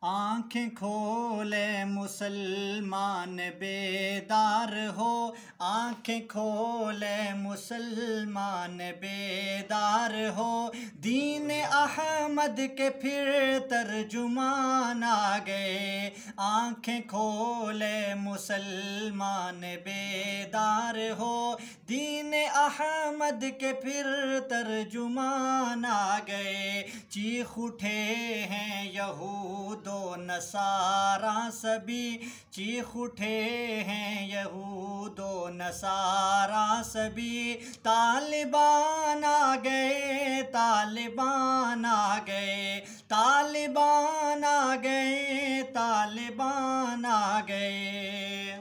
آنکھیں کھولے مسلمان بیدار ہو، آنکھیں کھولے مسلمان بیدار ہو، دین احمد کے پھر ترجمان آ گئے۔ آنکھیں کھولے مسلمان بیدار ہو، دین احمد کے پھر ترجمان آ گئے۔ چیخ اٹھے ہیں یہود و نصارا سبھی، چیخ اٹھے ہیں یہود و نصارا سبھی، طالبان آ گئے، طالبان آ گئے، طالبان آ گئے، طالبان آ گئے۔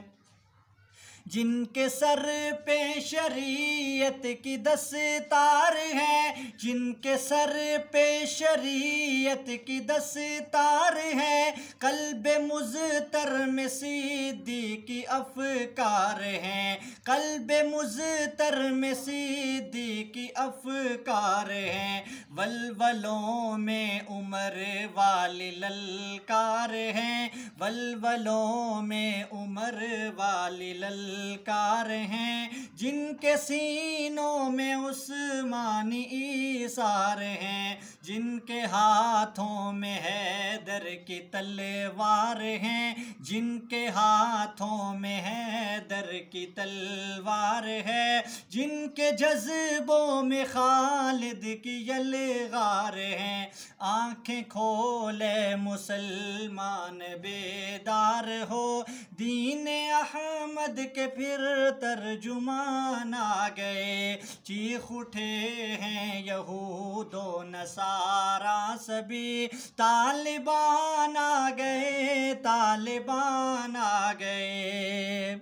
جن کے سر پہ شریعت کی دستار ہے، جن کے سر پہ شریعت کی دستار ہے، قلب مضطر میں صدیقی افکار ہیں، قلب مضطر میں صدیقی افکار ہیں، ولولوں میں عمر والی للکار ہیں، ولولوں میں عمر والی للکار ہیں، جن کے سینوں میں عثمانی ایثار ہیں، جن کے ہاتھوں میں حیدر کی تلوار ہیں، جن کے ہاتھوں میں حیدر کی تلوار ہے، جن کے جذبوں میں خالد کی یلغار ہیں۔ آنکھیں کھولے مسلمان بیدار ہو، دین احمد کے پھر ترجمان آ گئے۔ چیخ اٹھے ہیں یہود و نصارا سبھی، طالبان آ گئے، طالبان آ گئے۔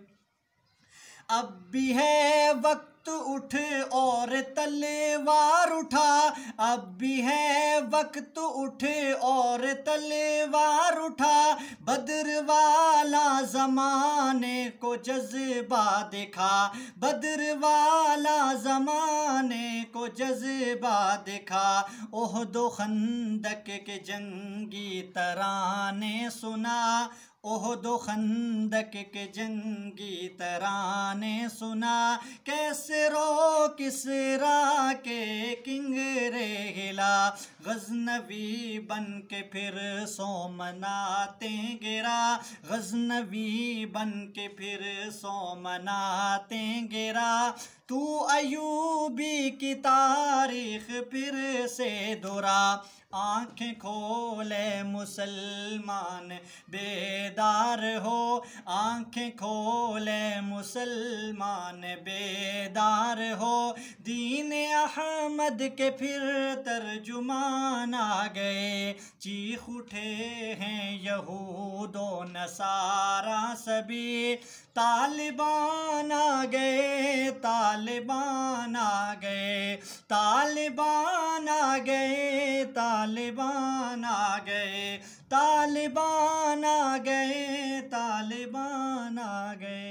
اب بھی ہے وقت اٹھ اور تلوار اٹھا، اب بھی ہے وقت اٹھ اور تلوار اٹھا، بدر والا زمانے کو جذبہ دکھا، بدر والا زمانے کو جذبہ دکھا، احد و خندق کے جنگی ترانے سنا، احد و خندق کے جنگی ترانے سنا، کیسر و کسریٰ کے کنگرے ہلا، غزنوی بن کے پھر سومناتیں گرا، غزنوی بن کے پھر سومناتیں گرا، تو ایوبی کی تاریخ پھر سے دہرا۔ آنکھیں کھولے مسلمان بیدار ہو، آنکھیں کھولے مسلمان بیدار ہو، دین احمد کے پھر ترجمان آ گئے۔ چیخ اٹھے ہیں یہود و نصارا سبھی، طالبان آ گئے، طالبان آ گئے، طالبان آ گئے، طالبان آ گئے، طالبان آ گئے، طالبان آ گئے۔